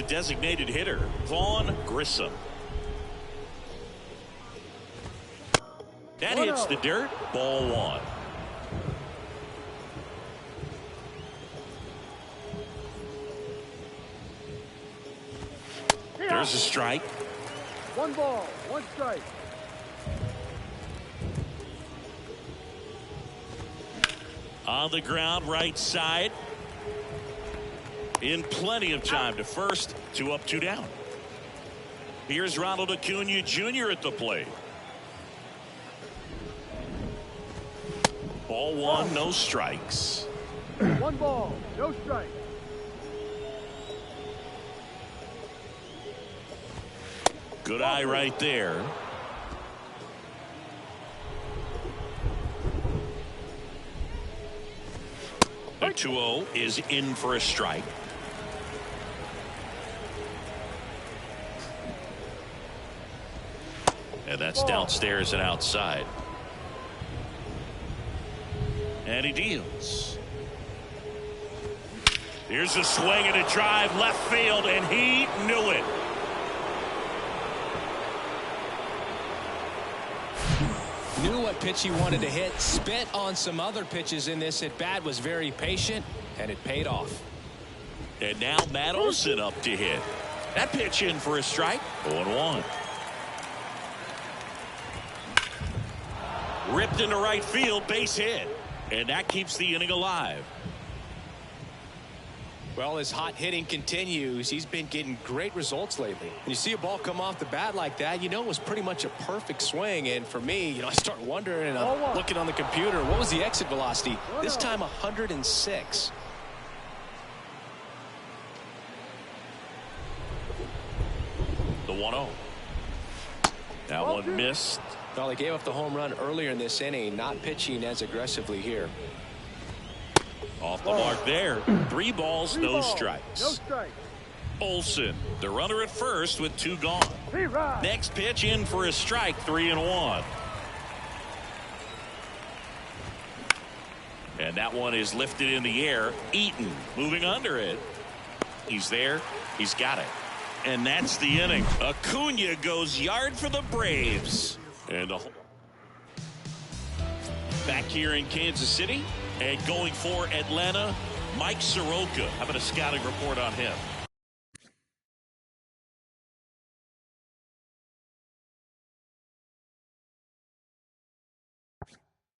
designated hitter, Vaughn Grissom. That hits the dirt. Ball one. There's a strike. 1 ball, 1 strike. On the ground, right side. In plenty of time to first. 2 up, 2 down. Here's Ronald Acuna Jr. at the plate. Ball 1, no strikes. 1 ball, no strike. Good eye right there. The 2-0 is in for a strike. And that's downstairs and outside. And he deals. Here's a swing and a drive left field, and he knew it. Knew what pitch he wanted to hit. Spent on some other pitches in this at bat. Was very patient, and it paid off. And now Matt Olson up to hit. That pitch in for a strike. 0-1. Ripped into right field, base hit. And that keeps the inning alive. Well, his hot hitting continues. He's been getting great results lately. When you see a ball come off the bat like that, you know it was pretty much a perfect swing. And for me, I start wondering, and I'm looking on the computer, what was the exit velocity? This time 106. The 1-0. That one missed. Well, they gave up the home run earlier in this inning, not pitching as aggressively here. Off the mark there. 3 balls, no strikes. No strike. Olson, the runner at first with 2 gone. Next pitch in for a strike, 3-1. And that one is lifted in the air. Eaton moving under it. He's there. He's got it. And that's the inning. Acuna goes yard for the Braves. And back here in Kansas City and going for Atlanta, Mike Soroka. How about a scouting report on him?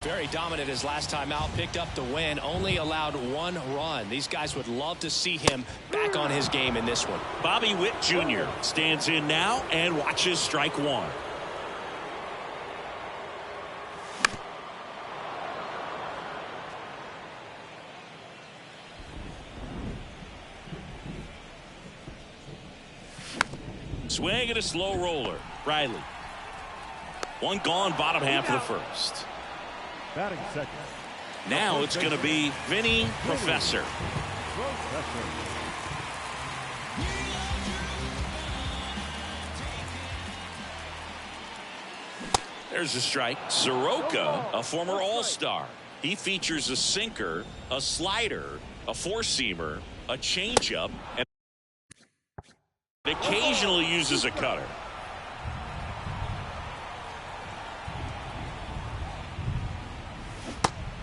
Very dominant his last time out. Picked up the win. Only allowed 1 run. These guys would love to see him back on his game in this one. Bobby Witt Jr. stands in now and watches strike 1. Swing and a slow roller. Riley. 1 gone, bottom half of the first. Batting second. Now it's going to be Vinny Professor. There's a strike. Soroka, a former All-Star. He features a sinker, a slider, a four-seamer, a changeup, and occasionally uses a cutter.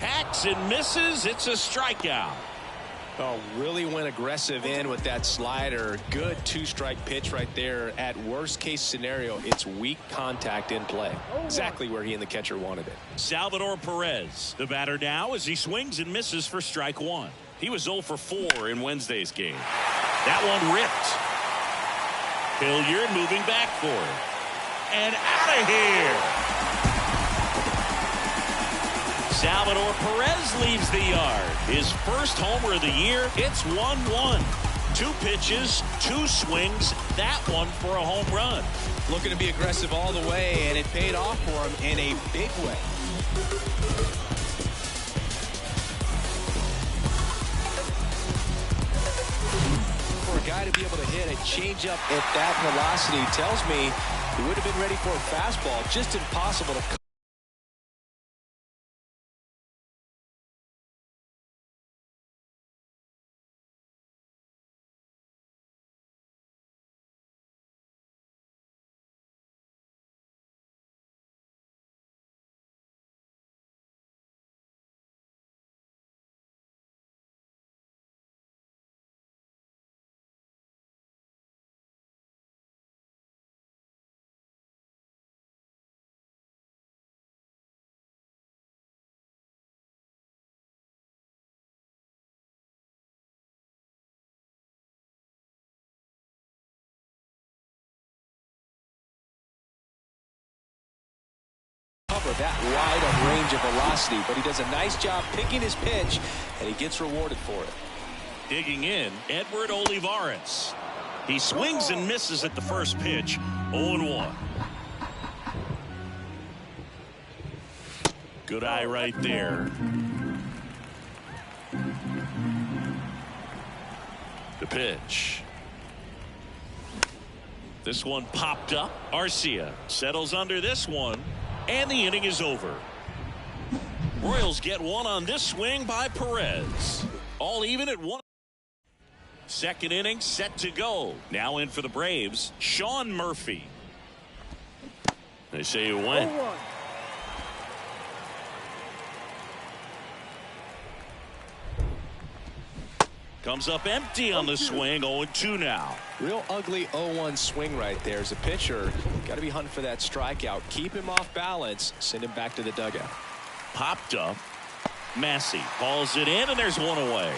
Hacks and misses. It's a strikeout. Oh, really went aggressive in with that slider. Good 2-strike pitch right there. At worst case scenario, it's weak contact in play. Exactly where he and the catcher wanted it. Salvador Perez, the batter now, as he swings and misses for strike 1. He was 0 for 4 in Wednesday's game. That one ripped. Hilliard moving back for it. And out of here. Salvador Perez leaves the yard. His first homer of the year. It's 1-1. 2 pitches, 2 swings. That one for a home run. Looking to be aggressive all the way, and it paid off for him in a big way. For a guy to be able to hit a changeup at that velocity tells me he would have been ready for a fastball. Just impossible to with that wide of range of velocity, but he does a nice job picking his pitch, and he gets rewarded for it. Digging in, Edward Olivares. He swings and misses at the first pitch. 0-1. Good eye right there. The pitch. This one popped up. Arcia settles under this one, and the inning is over. Royals get one on this swing by Perez. All even at 1. Second inning set to go. Now in for the Braves, Sean Murphy. They say it went. 0-1. Comes up empty on the swing. 0-2 now. Real ugly 0-1 swing right there. As a pitcher, got to be hunting for that strikeout. Keep him off balance. Send him back to the dugout. Popped up. Massey hauls it in, and there's one away.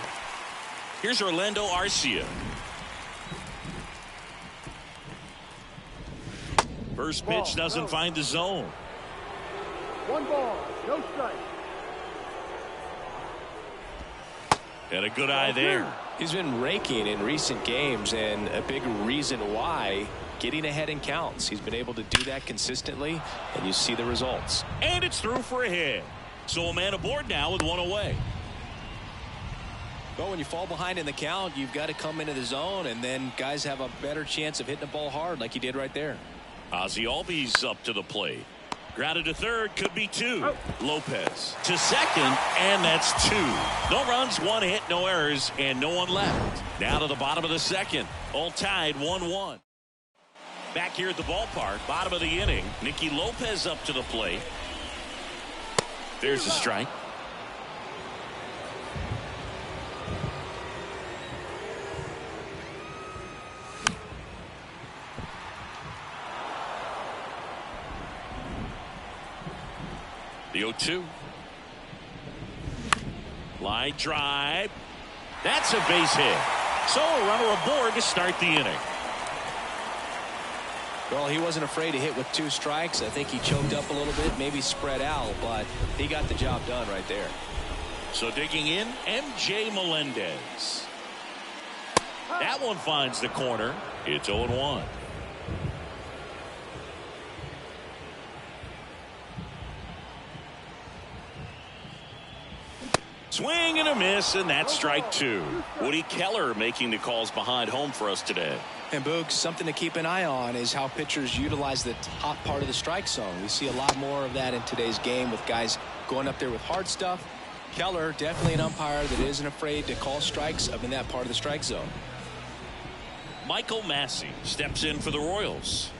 Here's Orlando Arcia. First pitch doesn't find the zone. 1 ball, no strike. And a good eye there. He's been raking in recent games, and a big reason why, getting ahead in counts. He's been able to do that consistently, and you see the results. And it's through for a hit. So a man aboard now with one away. Well, when you fall behind in the count, you've got to come into the zone, and then guys have a better chance of hitting the ball hard like he did right there. Ozzie Albies up to the plate. Grounded to third, could be 2. Lopez to second, and that's 2. No runs, 1 hit, no errors, and no one left. Now to the bottom of the second. All tied 1-1. Back here at the ballpark, bottom of the inning. Nicky Lopez up to the plate. There's a strike. The 0-2. Line drive. That's a base hit. So a runner aboard to start the inning. Well, he wasn't afraid to hit with 2 strikes. I think he choked up a little bit, maybe spread out, but he got the job done right there. So digging in, MJ Melendez. That one finds the corner. It's 0-1. Swing and a miss, and that's strike 2. Woody Keller making the calls behind home for us today. And Boog, something to keep an eye on is how pitchers utilize the top part of the strike zone. We see a lot more of that in today's game with guys going up there with hard stuff. Keller, definitely an umpire that isn't afraid to call strikes up in that part of the strike zone. Michael Massey steps in for the Royals.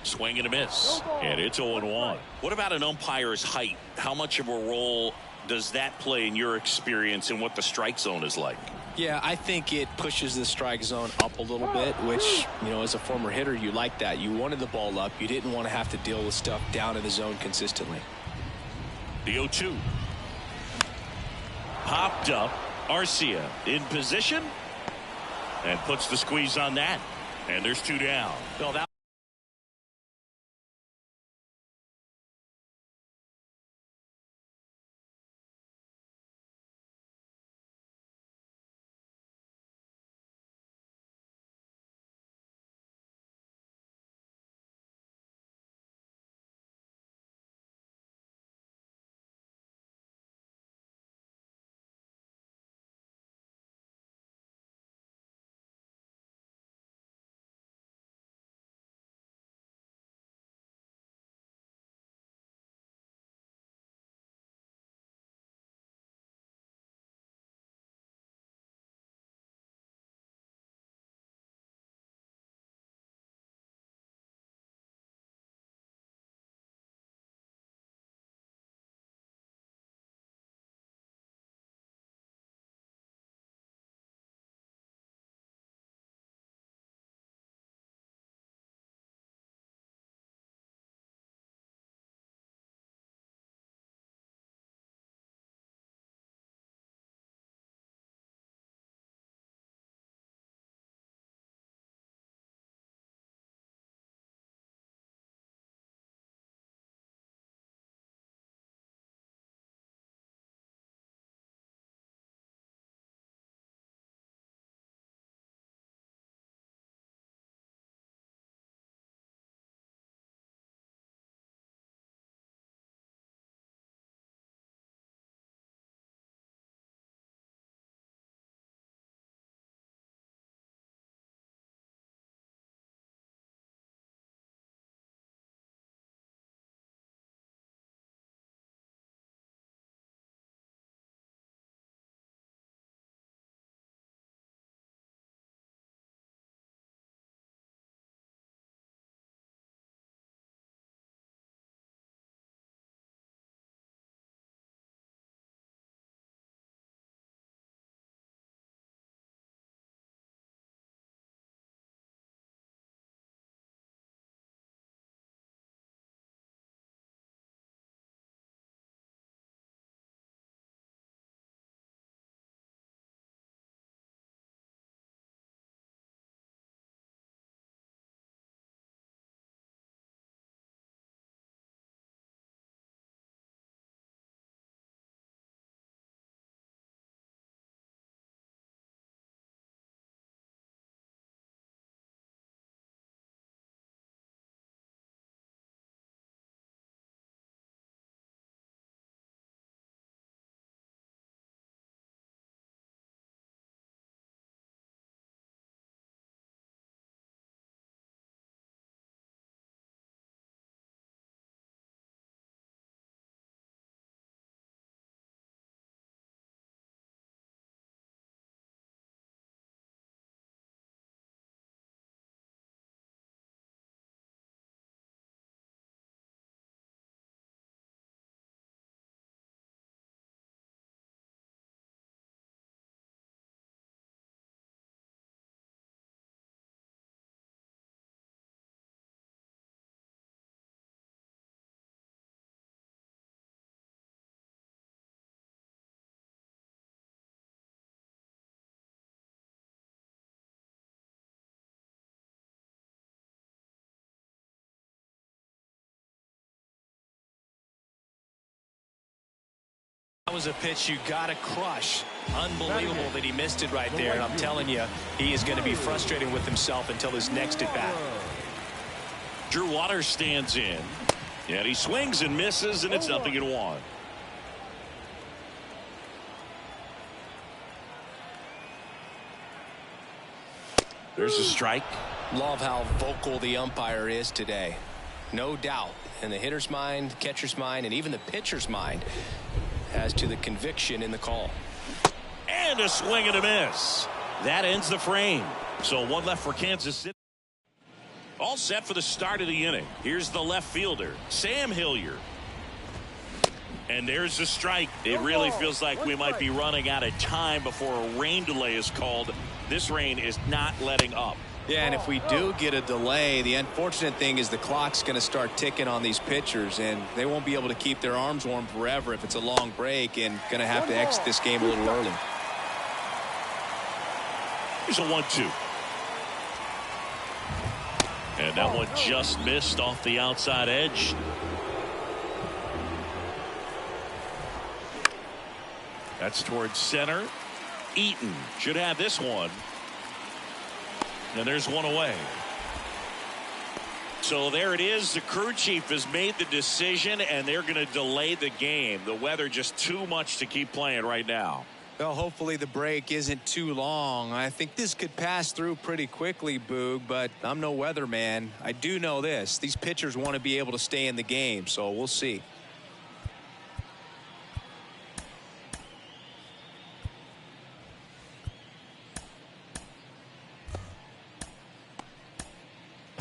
Swing and a miss, and it's 0-1. What about an umpire's height? How much of a role does that play in your experience and what the strike zone is like? Yeah, I think it pushes the strike zone up a little bit, which, you know, as a former hitter, you like that. You wanted the ball up. You didn't want to have to deal with stuff down in the zone consistently. The 0-2. Popped up. Arcia in position and puts the squeeze on that. And there's 2 down. Well, that was a pitch you got to crush. Unbelievable that he missed it right there. And I'm telling you, he is going to be frustrated with himself until his next at bat. Drew Waters stands in. And he swings and misses, and it's 0-1. There's a strike. Love how vocal the umpire is today. No doubt in the hitter's mind, catcher's mind, and even the pitcher's mind as to the conviction in the call. And a swing and a miss. That ends the frame. So one left for Kansas City. All set for the start of the inning. Here's the left fielder, Sam Hilliard. And there's the strike. It really feels like we might be running out of time before a rain delay is called. This rain is not letting up. Yeah, and if we do get a delay, the unfortunate thing is the clock's going to start ticking on these pitchers, and they won't be able to keep their arms warm forever if it's a long break, and going to have to exit this game a little early. Here's a 1-2. And that one just missed off the outside edge. That's towards center. Eaton should have this one. And there's one away. So there it is. The crew chief has made the decision, and they're going to delay the game. The weather just too much to keep playing right now. Well, hopefully the break isn't too long. I think this could pass through pretty quickly, Boog, but I'm no weatherman. I do know this. These pitchers want to be able to stay in the game, so we'll see.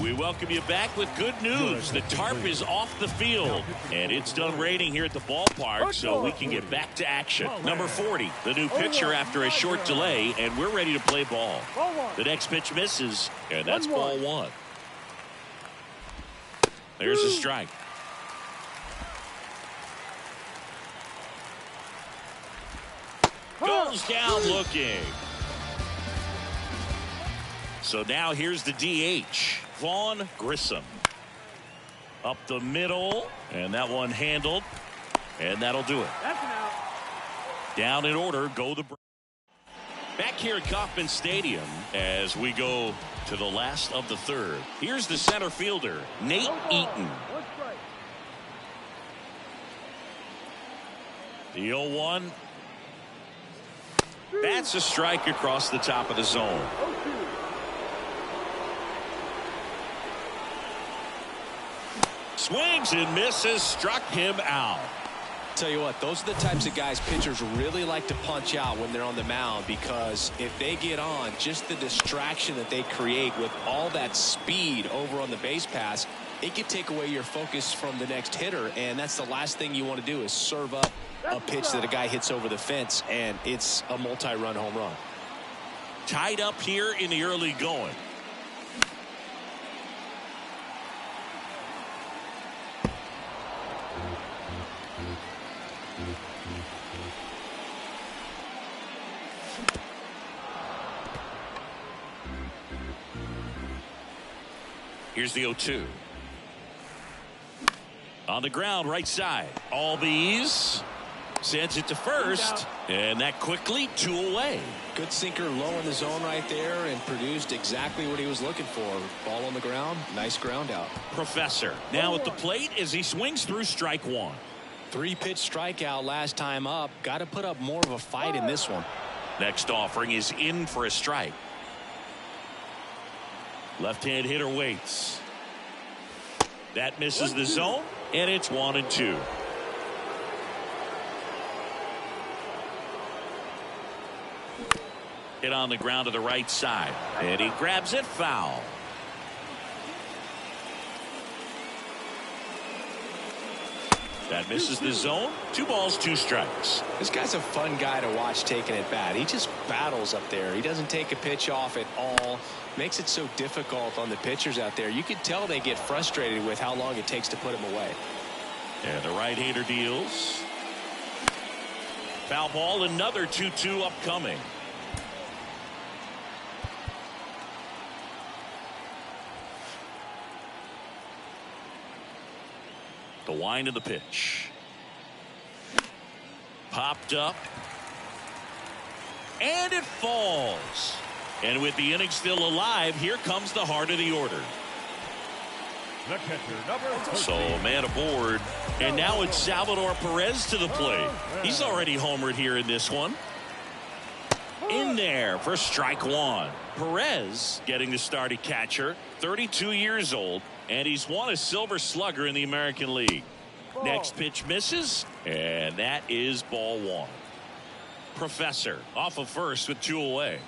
We welcome you back with good news. The tarp is off the field, and it's done raining here at the ballpark, so we can get back to action. Number 40, the new pitcher after a short delay, and we're ready to play ball. The next pitch misses, and that's ball one. There's a strike. Goes down looking. So now here's the DH, Vaughn Grissom. Up the middle, and that one handled, and that'll do it. That's an out. Down in order, go the back here at Kauffman Stadium as we go to the last of the third. Here's the center fielder, Nate Eaton. One strike. The 0-1. That's a strike across the top of the zone. 0-2. Swings and misses, struck him out. Tell you what, those are the types of guys pitchers really like to punch out when they're on the mound, because if they get on, just the distraction that they create with all that speed over on the base pass, it could take away your focus from the next hitter, and that's the last thing you want to do is serve up a pitch that a guy hits over the fence, and it's a multi-run home run. Tied up here in the early going. Here's the 0-2. On the ground, right side. Albies sends it to first, and that quickly 2 away. Good sinker low in the zone right there and produced exactly what he was looking for. Ball on the ground, nice ground out. Professor now at the plate as he swings through strike one. 3-pitch strikeout last time up. Got to put up more of a fight in this one. Next offering is in for a strike. Left-hand hitter waits. That misses the zone, and it's 1-2. Hit on the ground to the right side, and he grabs it foul. That misses the zone. 2 balls, 2 strikes. This guy's a fun guy to watch taking at bat. He just battles up there. He doesn't take a pitch off at all. Makes it so difficult on the pitchers out there. You can tell they get frustrated with how long it takes to put him away. And the right-hander deals. Foul ball, another 2-2 upcoming. The wind of the pitch. Popped up. And it falls. And with the inning still alive, here comes the heart of the order. The catcher, number So a man aboard. And now it's Salvador Perez to the plate. He's already homered here in this one. In there for strike one. Perez getting the start at catcher, 32 years old, and he's won a Silver Slugger in the American League. Next pitch misses, and that is ball one. Professor off of first with 2 away.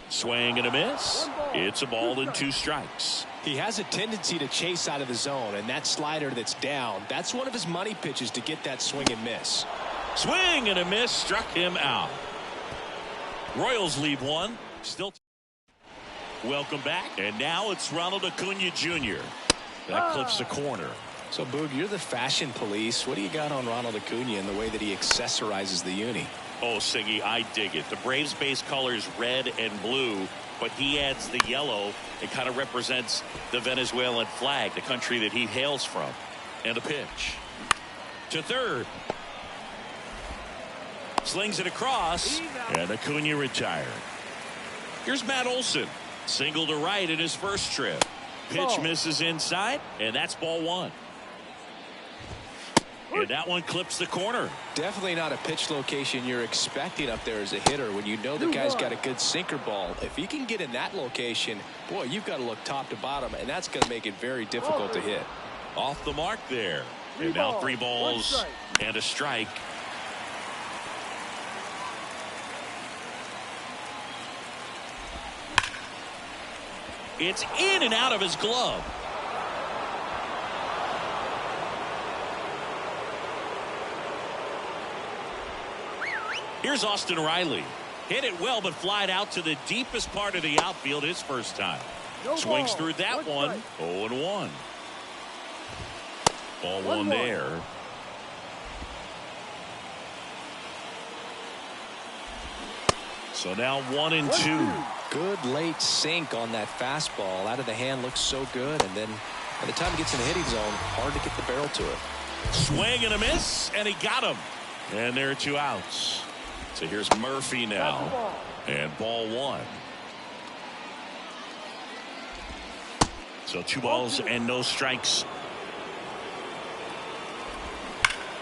Swing and a miss. It's a ball and 2 strikes. He has a tendency to chase out of the zone, and that slider that's down, that's one of his money pitches to get that swing and miss. Swing and a miss, struck him out. Royals leave one. Still. Welcome back. And now it's Ronald Acuna Jr. That clips the corner. So, Boog, you're the fashion police. What do you got on Ronald Acuna and the way that he accessorizes the uni? Oh, Siggy, I dig it. The Braves base colors red and blue, but he adds the yellow. It kind of represents the Venezuelan flag, the country that he hails from. And a pitch to third. Slings it across, and Acuna retired. Here's Matt Olson. Single to right in his first trip. Pitch misses inside, and that's ball one. And that one clips the corner. Definitely not a pitch location you're expecting up there as a hitter when you know the guy's got a good sinker ball. If he can get in that location, boy, you've got to look top to bottom, and that's going to make it very difficult to hit. Off the mark there. And now 3 balls and a strike. It's in and out of his glove. Here's Austin Riley. Hit it well, but flied out to the deepest part of the outfield his first time. Swings through that one. 0-1. Ball one there. So now 1-2. Good late sink on that fastball. Out of the hand, looks so good, and then by the time he gets in the hitting zone, hard to get the barrel to it. Swing and a miss, and he got him. And there are 2 outs. So here's Murphy now, and ball one. So 2 balls and no strikes.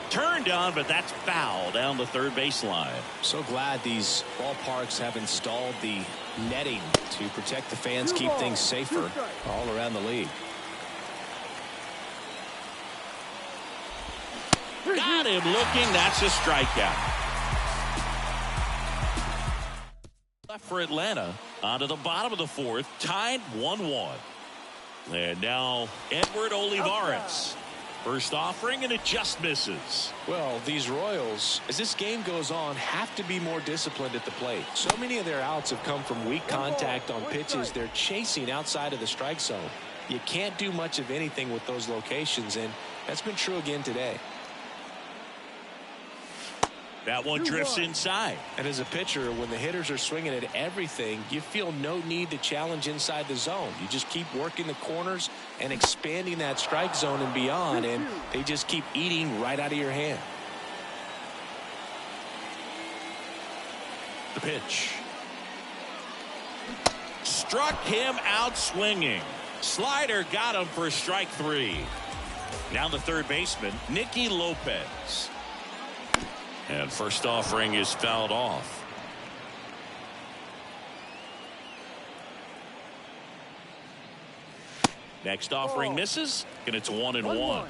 Turned on, but that's foul down the third baseline. So glad these ballparks have installed the netting to protect the fans, keep things safer all around the league. Got him looking. That's a strikeout. Left for Atlanta. On to the bottom of the 4th. Tied 1-1. And now Edward Olivares. First offering, and it just misses. Well, these Royals, as this game goes on, have to be more disciplined at the plate. So many of their outs have come from weak contact on pitches they're chasing outside of the strike zone. You can't do much of anything with those locations, and that's been true again today. That one drifts inside. And as a pitcher, when the hitters are swinging at everything, you feel no need to challenge inside the zone. You just keep working the corners and expanding that strike zone and beyond, and they just keep eating right out of your hand. The pitch. Struck him out swinging. Slider got him for strike 3. Now the third baseman, Nicky Lopez. And first offering is fouled off. Next offering misses, and it's 1-1.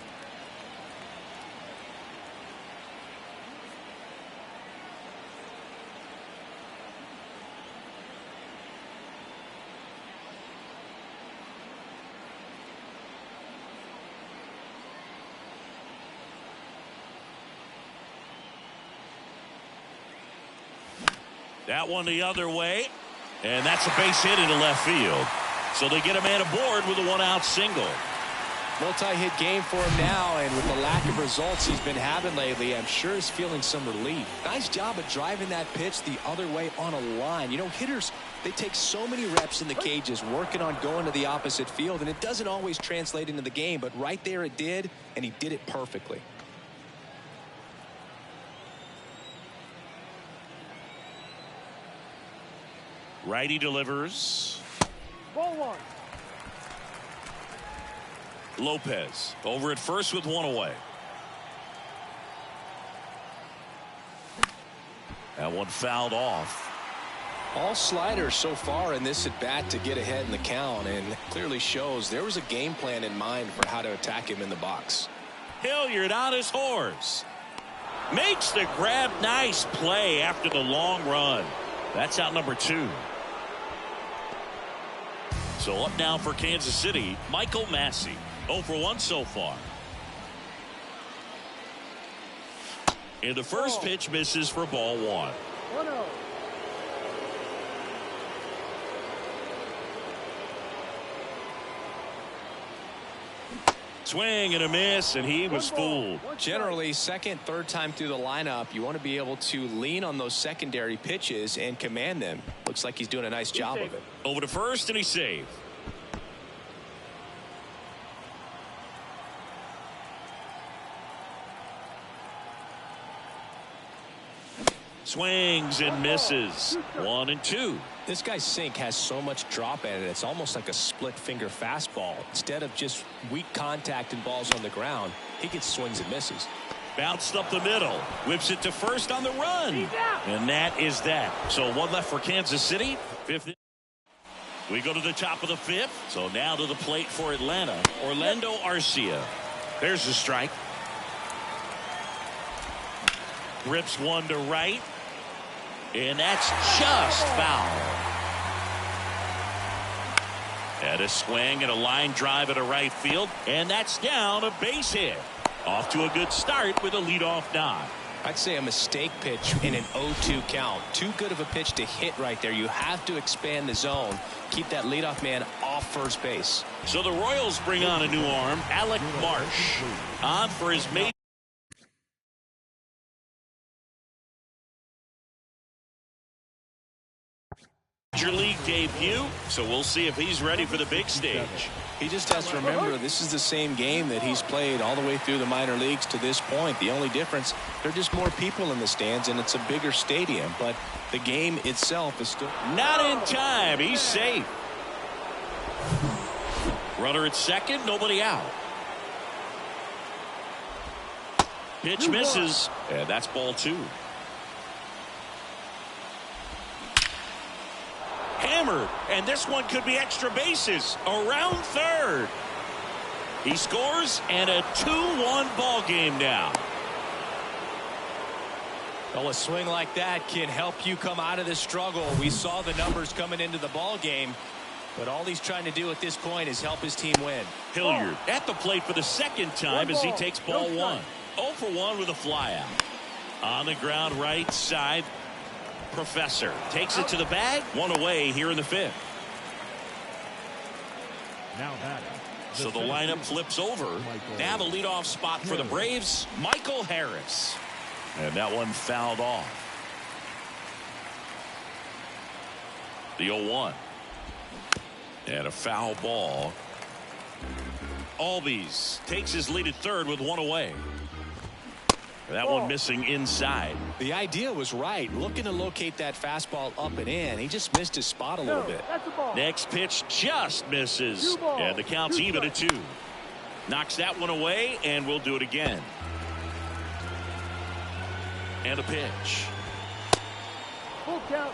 That one the other way, and that's a base hit into left field. So they get a man aboard with a 1-out single. Multi-hit game for him now, and with the lack of results he's been having lately, I'm sure he's feeling some relief. Nice job of driving that pitch the other way on a line. You know, hitters, they take so many reps in the cages working on going to the opposite field, and it doesn't always translate into the game, but right there it did, and he did it perfectly. Righty delivers. Ball one. Lopez over at first with one away. That one fouled off. All sliders so far in this at bat to get ahead in the count, and clearly shows there was a game plan in mind for how to attack him in the box. Hilliard on his horse. Makes the grab. Nice play after the long run. That's out number 2. So up now for Kansas City, Michael Massey. 0 for 1 so far. And the first pitch misses for ball 1. 1-0. Swing and a miss, and he was fooled. Generally, second, third time through the lineup, you want to be able to lean on those secondary pitches and command them. Looks like he's doing a nice job of it. Over to first, and he saved. Swings and misses. 1 and 2. This guy's sink has so much drop in it. It's almost like a split finger fastball. Instead of just weak contact and balls on the ground, he gets swings and misses. Bounced up the middle. Whips it to first on the run. And that is that. So 1 left for Kansas City. 5th. We go to the top of the 5th. So now to the plate for Atlanta. Orlando Arcia. There's the strike. Rips one to right. And that's just foul. And a swing and a line drive at a right field. And that's down, a base hit. Off to a good start with a leadoff knock. I'd say a mistake pitch in an 0-2 count. Too good of a pitch to hit right there. You have to expand the zone. Keep that leadoff man off first base. So the Royals bring on a new arm, Alec Marsh, on for his major league debut. So we'll see if he's ready for the big stage. He just has to remember this is the same game that he's played all the way through the minor leagues to this point. The only difference, there are just more people in the stands and it's a bigger stadium, but the game itself is still not in time. He's safe. Runner at second, nobody out. Pitch misses, and that's ball 2. Hammered, and this one could be extra bases around third. He scores, and a 2-1 ball game now. Well, a swing like that can help you come out of this struggle. We saw the numbers coming into the ball game, but all he's trying to do at this point is help his team win. Hilliard at the plate for the second time as he takes ball 1. 0 for 1 with a flyout. On the ground right side. Professor takes it to the bag. 1 away here in the 5th. Now batting. So the lineup flips over. Now the leadoff spot for the Braves, Michael Harris. And that one fouled off. The 0-1. And a foul ball. Albies takes his lead at third with 1 away. That one missing inside. The idea was right. Looking to locate that fastball up and in. He just missed his spot a little bit. Next pitch just misses. And the count's even at 2. Knocks that one away, and we'll do it again. And a pitch. Full count.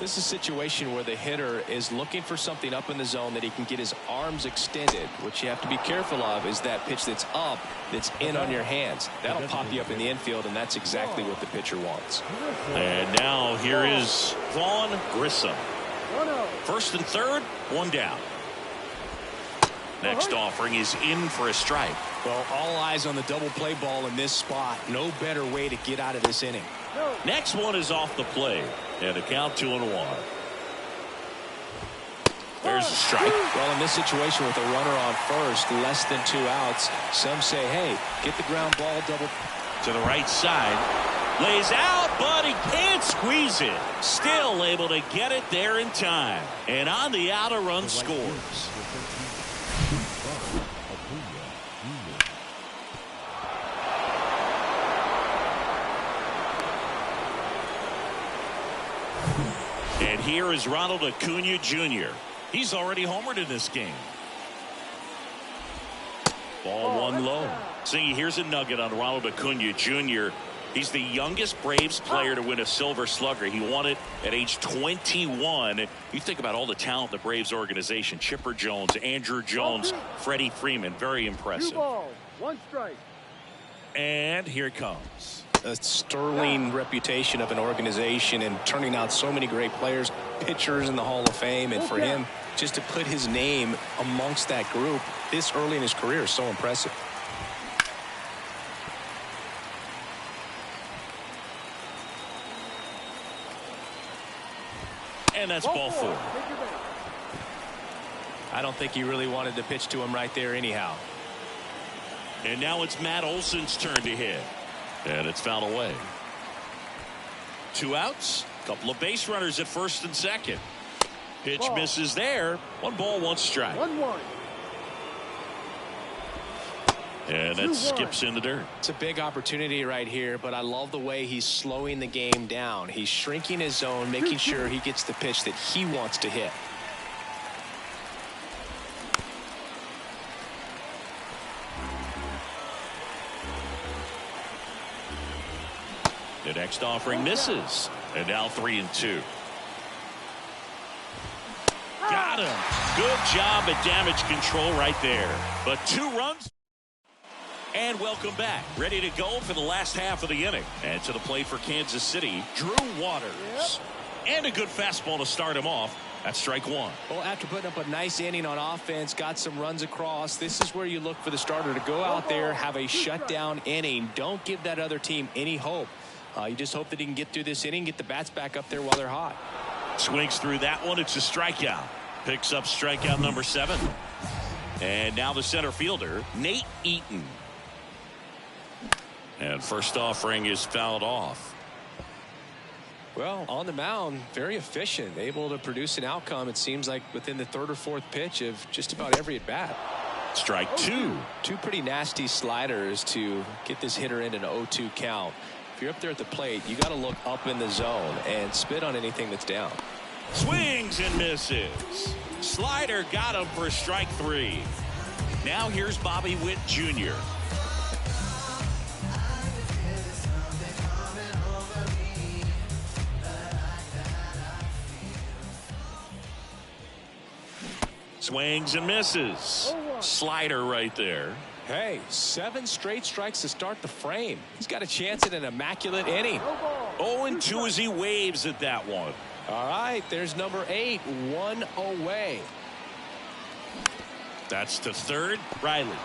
This is a situation where the hitter is looking for something up in the zone that he can get his arms extended. What you have to be careful of is that pitch that's up, that's in on your hands. That'll pop you up in the infield, and that's exactly what the pitcher wants. And now here is Vaughn Grissom. 1-0. First and third, 1 down. Next offering is in for a strike. Well, all eyes on the double play ball in this spot. No better way to get out of this inning. Next one is off the plate. And a count 2-1. There's a strike. Well, in this situation with a runner on first, less than 2 outs, some say, hey, get the ground ball double. To the right side. Lays out, but he can't squeeze it. Still able to get it there in time. And on the out, a run scores. And here is Ronald Acuna Jr. He's already homered in this game. Ball one low. See, here's a nugget on Ronald Acuna Jr. He's the youngest Braves player to win a Silver Slugger. He won it at age 21. You think about all the talent the Braves organization. Chipper Jones, Andrew Jones, Freddie Freeman. Very impressive. 2 balls, 1 strike. And here it comes. A sterling reputation of an organization and turning out so many great players, pitchers in the Hall of Fame. And for him, just to put his name amongst that group this early in his career is so impressive. And that's ball 4. I don't think he really wanted to pitch to him right there anyhow. And now it's Matt Olson's turn to hit. And it's fouled away. 2 outs. Couple of base runners at first and second. Pitch misses there. 1 ball, 1 strike. 1-1. And that skips in the dirt. It's a big opportunity right here, but I love the way he's slowing the game down. He's shrinking his zone, making sure he gets the pitch that he wants to hit. The next offering misses. And now 3-2. Got him. Good job at damage control right there. But 2 runs. And welcome back. Ready to go for the last half of the inning. And to the plate for Kansas City, Drew Waters. And a good fastball to start him off. That's strike 1. Well, after putting up a nice inning on offense, got some runs across, this is where you look for the starter to go out there, have a shutdown inning. Don't give that other team any hope. You just hope that he can get through this inning, get the bats back up there while they're hot. Swings through that one. It's a strikeout. Picks up strikeout number 7. And now the center fielder, Nate Eaton. And first offering is fouled off. Well, on the mound, very efficient, able to produce an outcome, it seems like, within the 3rd or 4th pitch of just about every at bat. Strike 2. 2 pretty nasty sliders to get this hitter in an 0-2 count. If you're up there at the plate, you got to look up in the zone and spit on anything that's down. Swings and misses. Slider got him for strike 3. Now here's Bobby Witt Jr. Swings and misses. Slider right there. Hey, 7 straight strikes to start the frame. He's got a chance at an immaculate inning. 0-2 as he waves at that one. All right, there's number 8, 1 away. That's to third. Riley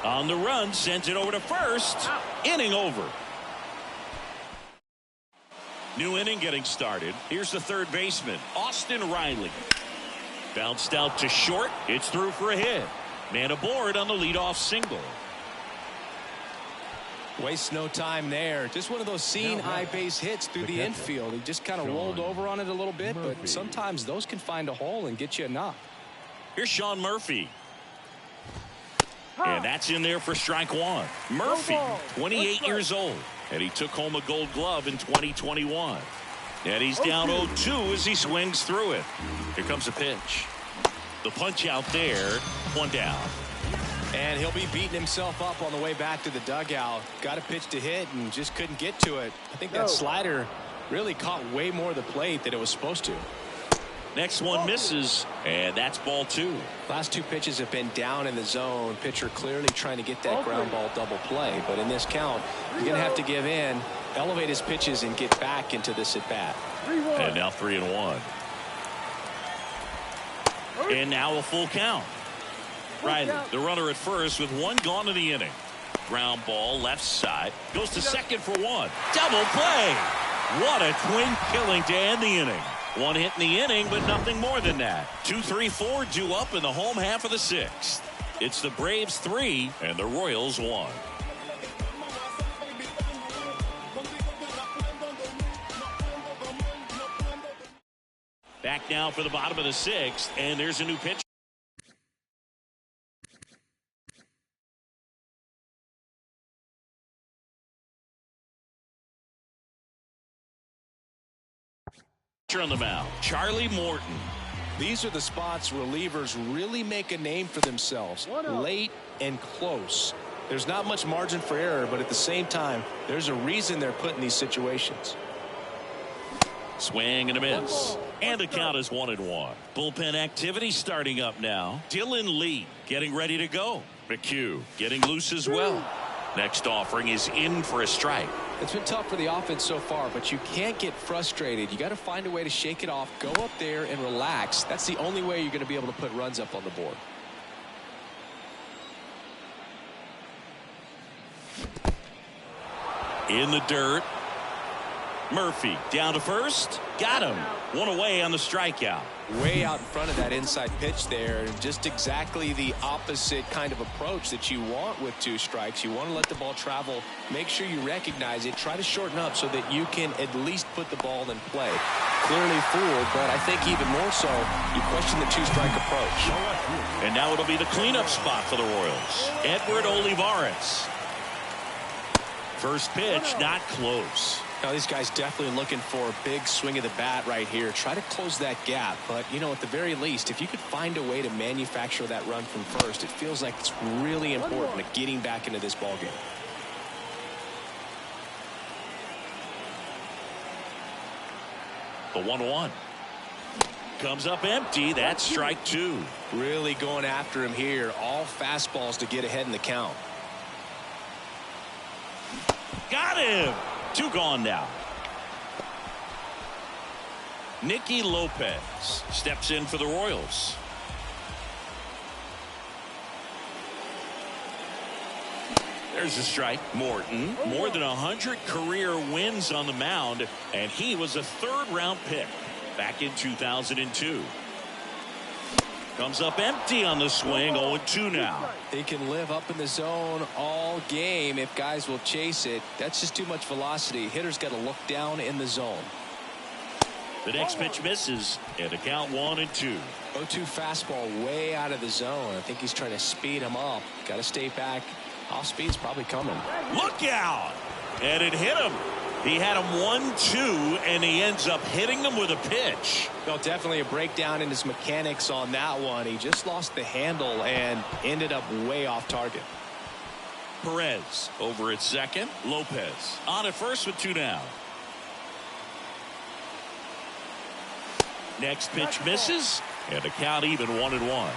on the run, sends it over to first. Inning over. New inning getting started. Here's the third baseman, Austin Riley. Bounced out to short. It's through for a hit. Man aboard on the leadoff single. Waste no time there. Just one of those seeing eye base hits through the infield. He just kind of rolled over on it a little bit, but sometimes those can find a hole and get you a knock. Here's Sean Murphy. And that's in there for strike 1. Murphy, 28 years old, and he took home a Gold Glove in 2021. And he's down 0-2 as he swings through it. Here comes a pitch. The punch out there, 1 down. And he'll be beating himself up on the way back to the dugout. Got a pitch to hit and just couldn't get to it. I think that slider really caught way more of the plate than it was supposed to. Next one misses, and that's ball 2. Last 2 pitches have been down in the zone. Pitcher clearly trying to get that ground ball double play. But in this count, you're going to have to give in, elevate his pitches, and get back into this at bat. And now 3-1. And now a full count. Riley, the runner at first with 1 gone in the inning. Ground ball left side. Goes to second for 1. Double play. What a twin killing to end the inning. 1 hit in the inning, but nothing more than that. 2, 3, 4 due up in the home half of the 6th. It's the Braves 3 and the Royals 1. Back now for the bottom of the 6th, and there's a new pitch. pitcher on the mound, Charlie Morton. These are the spots relievers really make a name for themselves. Late and close. There's not much margin for error, but at the same time, there's a reason they're put in these situations. Swing and a miss. And the count is 1-1. Bullpen activity starting up now. Dylan Lee getting ready to go. McHugh getting loose as well. Next offering is in for a strike. It's been tough for the offense so far, but you can't get frustrated. You got to find a way to shake it off, go up there and relax. That's the only way you're going to be able to put runs up on the board. In the dirt. Murphy down to first. Got him. One away on the strikeout. Way out in front of that inside pitch there. Just exactly the opposite kind of approach that you want with 2 strikes. You want to let the ball travel. Make sure you recognize it. Try to shorten up so that you can at least put the ball in play. Clearly fooled, but I think even more so, you question the 2-strike approach. And now it'll be the cleanup spot for the Royals. Edward Olivares. First pitch, not close. Now these guys definitely looking for a big swing of the bat right here. Try to close that gap. But, you know, at the very least, if you could find a way to manufacture that run from first, it feels like it's really important to getting back into this ballgame. The 1-1. Comes up empty. That's strike 2. Really going after him here. All fastballs to get ahead in the count. Got him. 2 gone now. Nicky Lopez steps in for the Royals. There's a strike. Morton, more than 100 career wins on the mound, and he was a 3rd-round pick back in 2002. Comes up empty on the swing. 0-2 now. He can live up in the zone all game if guys will chase it. That's just too much velocity. Hitter's got to look down in the zone. The next pitch misses, and the count 1-2. 0-2 fastball way out of the zone. I think he's trying to speed him up. Got to stay back. Off speed's probably coming. Look out! And it hit him. He had him 1-2, and he ends up hitting him with a pitch. No, definitely a breakdown in his mechanics on that one. He just lost the handle and ended up way off target. Perez over at second. Lopez on at first with 2 down. Next pitch misses, and the count even 1-1.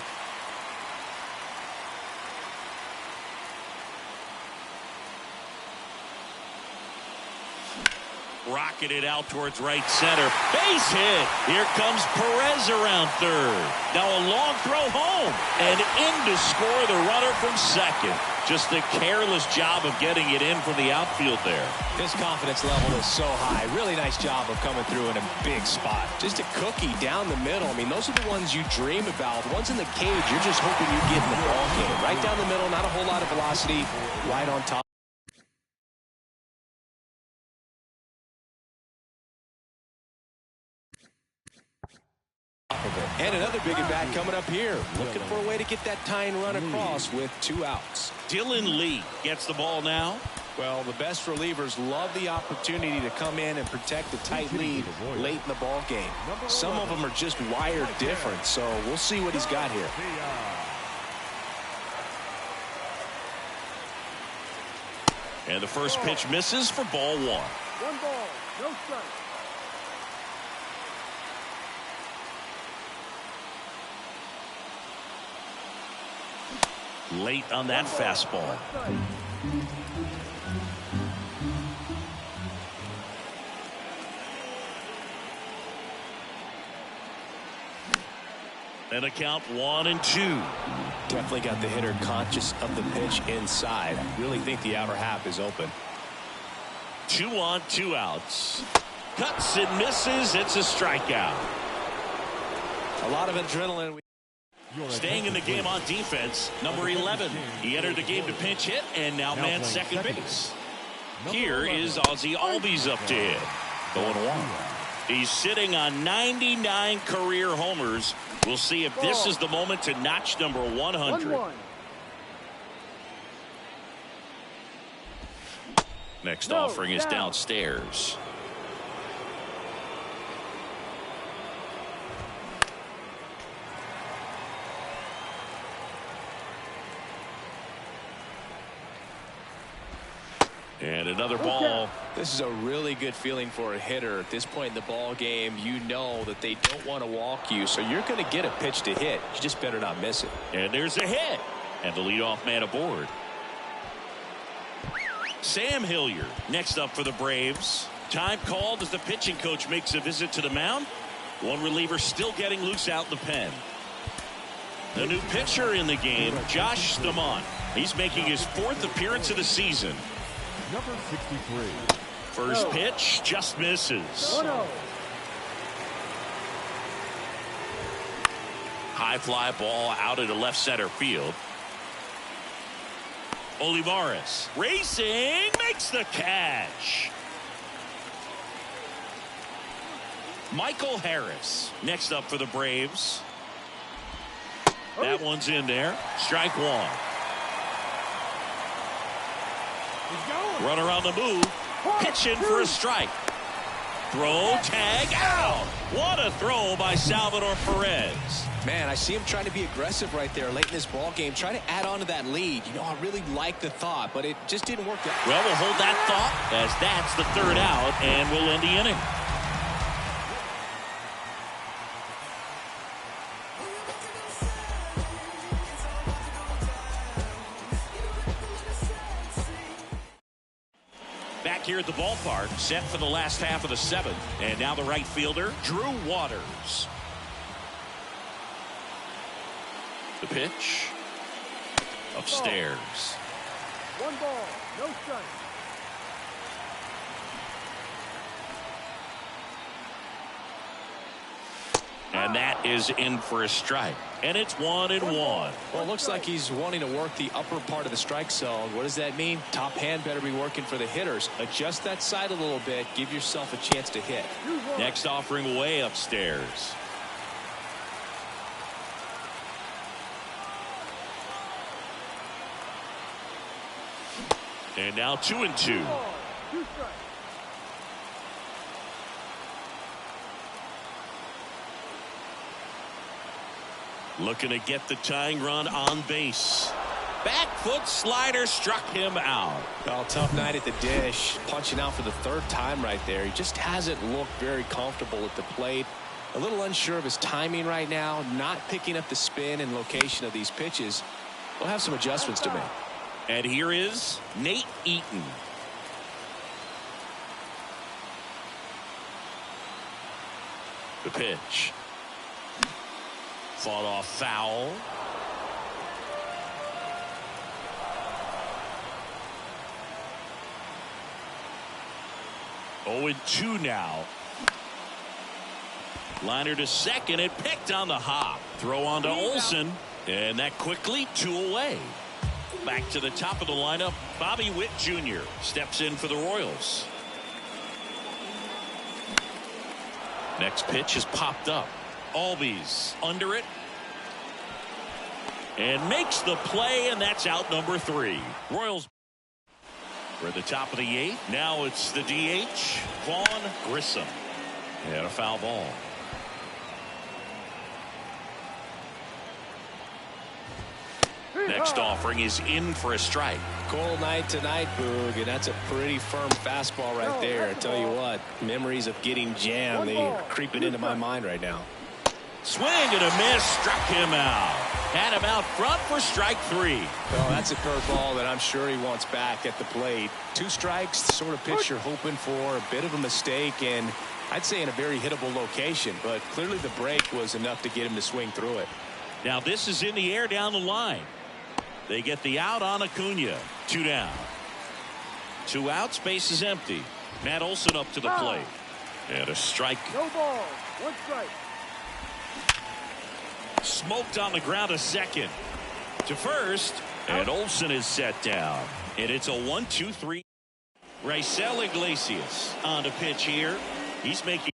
Rocketed out towards right center. Base hit. Here comes Perez around third. Now a long throw home. And in to score the runner from second. Just a careless job of getting it in from the outfield there. His confidence level is so high. Really nice job of coming through in a big spot. Just a cookie down the middle. I mean, those are the ones you dream about. The ones in the cage, you're just hoping you get in the ball game. Right down the middle, not a whole lot of velocity. Right on top. And another big at bat coming up here. Looking for a way to get that tying run across with 2 outs. Dylan Lee gets the ball now. Well, the best relievers love the opportunity to come in and protect the tight lead late in the ball game. Some of them are just wired different, so we'll see what he's got here. And the first pitch misses for ball 1. 1 ball, no strike. Late on that fastball. And a count 1-2. Definitely got the hitter conscious of the pitch inside. Really think the outer half is open. 2 on, 2 outs. Cuts and misses. It's a strikeout. A lot of adrenaline. Staying in the game on defense, number 11. He entered the game to pinch hit and now man second base. Here is Ozzie Albies up to hit. 0-1. He's sitting on 99 career homers. We'll see if this is the moment to notch number 100. 1-1. Next offering is downstairs. And another ball. This is a really good feeling for a hitter at this point in the ball game. You know that they don't want to walk you, so you're going to get a pitch to hit. You just better not miss it. And there's a hit. And the leadoff man aboard. Sam Hilliard next up for the Braves. Time called as the pitching coach makes a visit to the mound. One reliever still getting loose out in the pen. The new pitcher in the game, Josh Staumont. He's making his 4th appearance of the season. Number 63. First pitch just misses. 1-0. High fly ball out into left center field. Olivares racing, makes the catch. Michael Harris next up for the Braves. That one's in there. Strike one. Runner on the move. Pitching for a strike. Throw, tag, out. What a throw by Salvador Perez. Man, I see him trying to be aggressive right there late in this ball game, trying to add on to that lead. You know, I really like the thought, but it just didn't work out. Well, we'll hold that thought as that's the 3rd out, and we'll end the inning. Back here at the ballpark, set for the last half of the 7th. And now the right fielder, Drew Waters. The pitch. Upstairs. 1 ball, no strike. And that is in for a strike. And it's 1-1. Well, it looks like he's wanting to work the upper part of the strike zone. What does that mean? Top hand better be working for the hitters. Adjust that side a little bit. Give yourself a chance to hit. Next offering way upstairs. And now 2-2. 2 strikes. Looking to get the tying run on base. Back foot slider struck him out. Well, tough night at the dish. Punching out for the 3rd time right there. He just hasn't looked very comfortable at the plate. A little unsure of his timing right now. Not picking up the spin and location of these pitches. We'll have some adjustments to make. And here is Nate Eaton. The pitch. Fought off foul. Oh, 2 now. Liner to second. It picked on the hop. Throw on to Olson. And that quickly 2 away. Back to the top of the lineup. Bobby Witt Jr. steps in for the Royals. Next pitch is popped up. Albies under it. And makes the play, and that's out number 3. Royals. We're at the top of the 8th. Now it's the DH, Vaughn Grissom. And a foul ball. Next offering is in for a strike. Cold night tonight, Boog, and that's a pretty firm fastball right there. I tell you what, memories of getting jammed, they're creeping into my mind right now. Swing and a miss, struck him out. Had him out front for strike 3. Well, that's a curveball that I'm sure he wants back at the plate. 2 strikes, the sort of pitch you're hoping for. A bit of a mistake, and I'd say in a very hittable location, but clearly the break was enough to get him to swing through it. Now this is in the air down the line. They get the out on Acuna. 2 down. 2 out, space is empty. Matt Olson up to the plate. And a strike. No ball, 1 strike. Smoked on the ground to second. To first. And Olson is set down. And it's a 1-2-3. Raisel Iglesias on the pitch here. He's making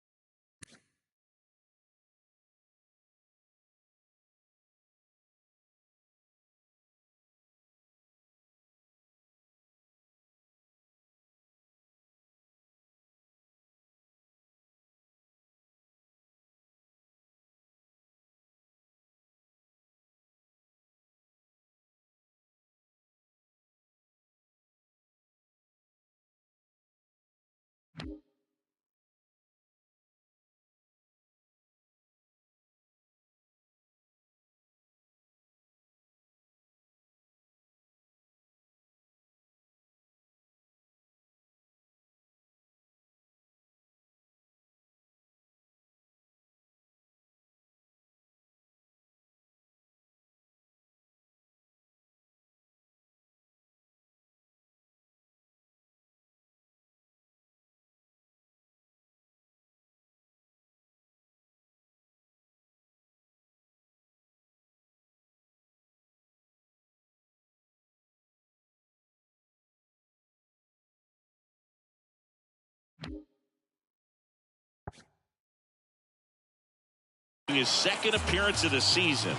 his second appearance of the season.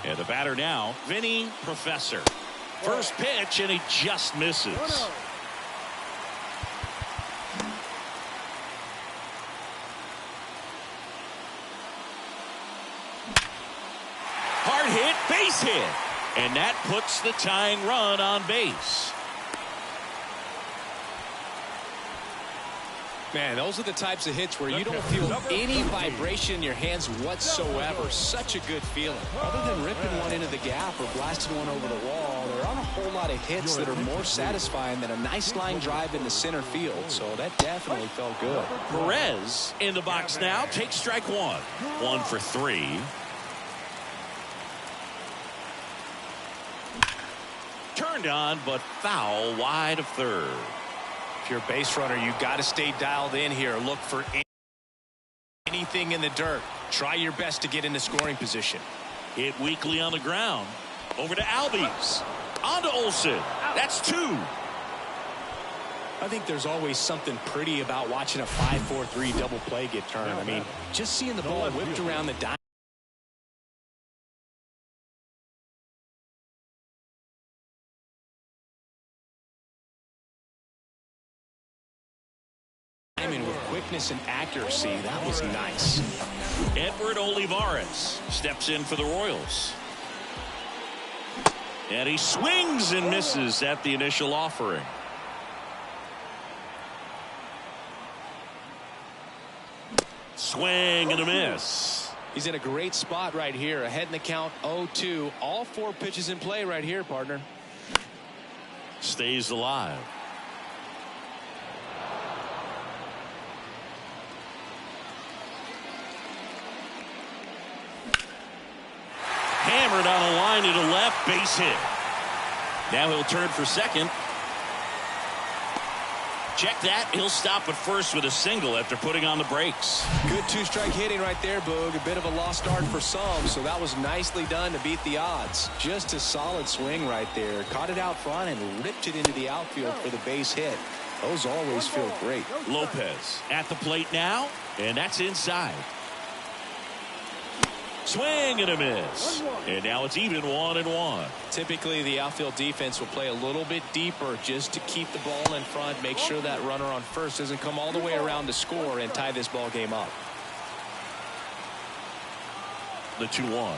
And the batter now, Vinny Professor. First pitch, and he just misses. Hard hit, base hit. And that puts the tying run on base. Man, those are the types of hits where you don't feel any vibration in your hands whatsoever. Such a good feeling. Other than ripping one into the gap or blasting one over the wall, there aren't a whole lot of hits that are more satisfying than a nice line drive into center field. So that definitely felt good. Perez in the box now takes strike one. 1 for 3. Turned on, but foul wide of third. If you're a base runner, you got to stay dialed in here. Look for anything in the dirt. Try your best to get into scoring position. Hit weakly on the ground. Over to Albies. On to Olsen. That's 2. I think there's always something pretty about watching a 5-4-3 double play get turned. I mean, just seeing the ball whipped around the diamond with quickness and accuracy, that was nice. Edward Olivares steps in for the Royals. And he swings and misses at the initial offering. Swing and a miss. He's in a great spot right here. Ahead in the count 0-2. All 4 pitches in play right here, partner. Stays alive. Hammered on a line to the left, base hit. Now he'll turn for second. Check that. He'll stop at first with a single after putting on the brakes. Good 2-strike hitting right there, Boog. A bit of a lost start for some, so that was nicely done to beat the odds. Just a solid swing right there. Caught it out front and ripped it into the outfield for the base hit. Those always feel great. Lopez at the plate now, and that's inside. Swing and a miss. And now it's even 1-1. Typically, the outfield defense will play a little bit deeper just to keep the ball in front, make sure that runner on first doesn't come all the way around to score and tie this ball game up. The 2-1.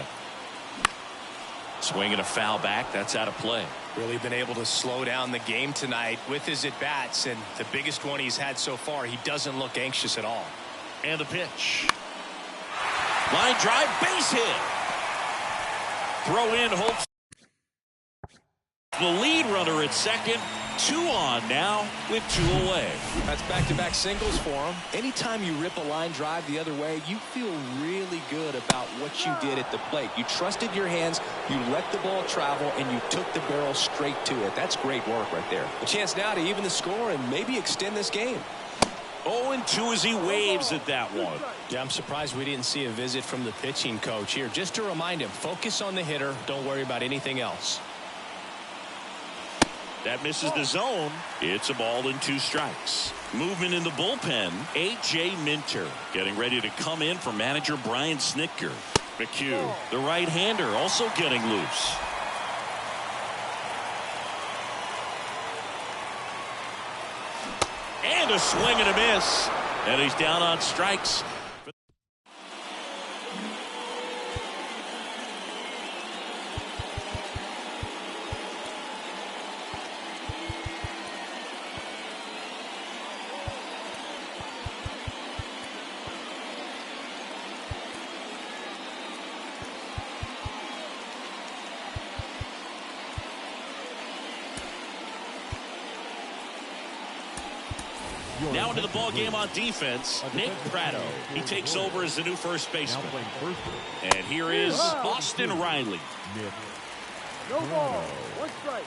Swing and a foul back. That's out of play. Really been able to slow down the game tonight with his at-bats, and the biggest one he's had so far, he doesn't look anxious at all. And the pitch. Line drive, base hit. Throw in, Holtz. The lead runner at second. 2 on now with 2 away. That's back-to-back singles for him. Anytime you rip a line drive the other way, you feel really good about what you did at the plate. You trusted your hands, you let the ball travel, and you took the barrel straight to it. That's great work right there. A chance now to even the score and maybe extend this game. 0-2 as he waves at that one. Yeah, I'm surprised we didn't see a visit from the pitching coach here. Just to remind him, focus on the hitter. Don't worry about anything else. That misses the zone. It's a ball and 2 strikes. Movement in the bullpen. A.J. Minter getting ready to come in for manager Brian Snitker. McHugh, the right-hander, also getting loose. And a swing and a miss. And he's down on strikes. Now into the ball game on defense, Nick Pratto. He takes over as the new first baseman. And here is Austin Riley. No ball. 1 strike.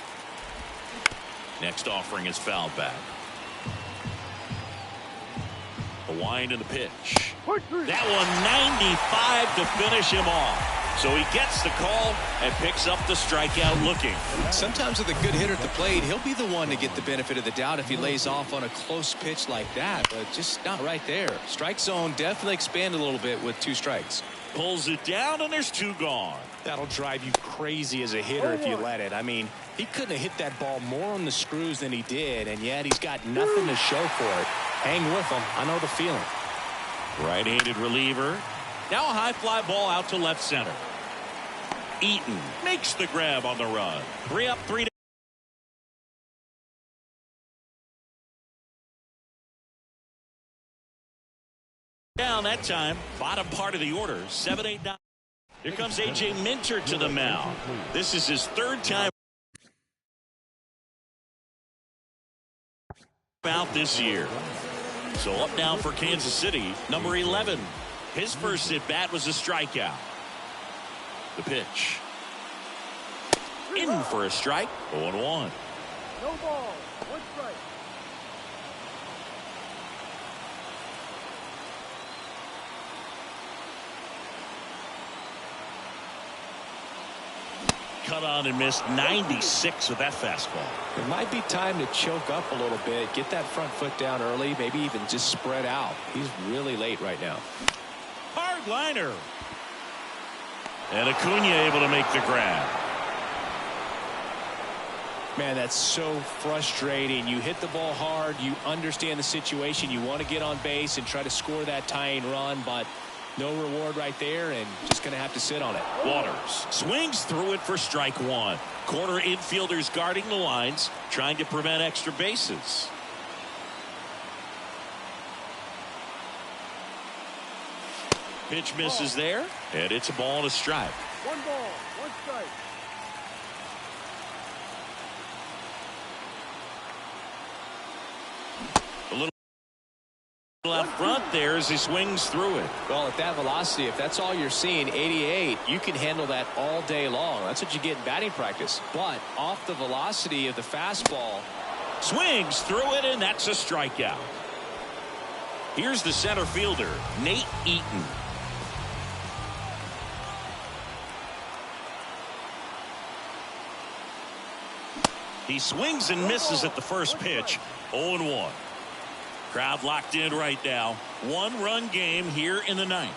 Next offering is foul back. A wind in the pitch. That one 95 to finish him off. So he gets the call and picks up the strikeout looking. Sometimes with a good hitter at the plate, he'll be the one to get the benefit of the doubt if he lays off on a close pitch like that, but just not right there. Strike zone definitely expanded a little bit with 2 strikes. Pulls it down, and there's 2 gone. That'll drive you crazy as a hitter if you let it. I mean, he couldn't have hit that ball more on the screws than he did, and yet he's got nothing to show for it. Hang with him. I know the feeling. Right-handed reliever. Now a high fly ball out to left center. Eaton makes the grab on the run. 3 up, 3 down that time. Bottom part of the order. 7-8-9. Here comes A.J. Minter to the mound. This is his 3rd time out this year. So up now for Kansas City, number 11. His first at bat was a strikeout. The pitch. In for a strike. 0-1. No ball. 1 strike. Cut on and missed 96 with that fastball. It might be time to choke up a little bit, get that front foot down early, maybe even just spread out. He's really late right now. Hard liner. And Acuna able to make the grab. Man, that's so frustrating. You hit the ball hard. You understand the situation. You want to get on base and try to score that tying run, but no reward right there, and just going to have to sit on it. Waters swings through it for strike 1. Corner infielders guarding the lines, trying to prevent extra bases. Pitch misses there, and it's a ball and a strike. 1 ball, 1 strike. A little out front there as he swings through it. Well, at that velocity, if that's all you're seeing, 88, you can handle that all day long. That's what you get in batting practice. But off the velocity of the fastball. Swings through it, and that's a strikeout. Here's the center fielder, Nate Eaton. He swings and misses at the first pitch. 0-1. Crowd locked in right now. 1-run game here in the 9th.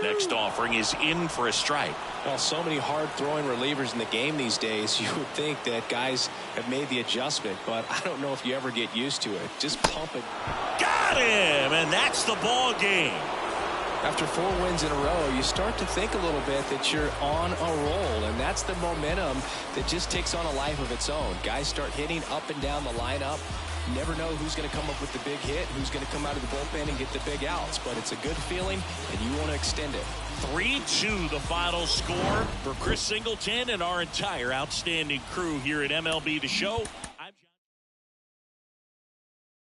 Next offering is in for a strike. Well, so many hard-throwing relievers in the game these days, you would think that guys have made the adjustment, but I don't know if you ever get used to it. Just pump it. Got him, and that's the ball game. After 4 wins in a row, you start to think a little bit that you're on a roll, and that's the momentum that just takes on a life of its own. Guys start hitting up and down the lineup. You never know who's going to come up with the big hit, who's going to come out of the bullpen and get the big outs, but it's a good feeling, and you want to extend it. 3-2 the final score for Chris Singleton and our entire outstanding crew here at MLB The Show.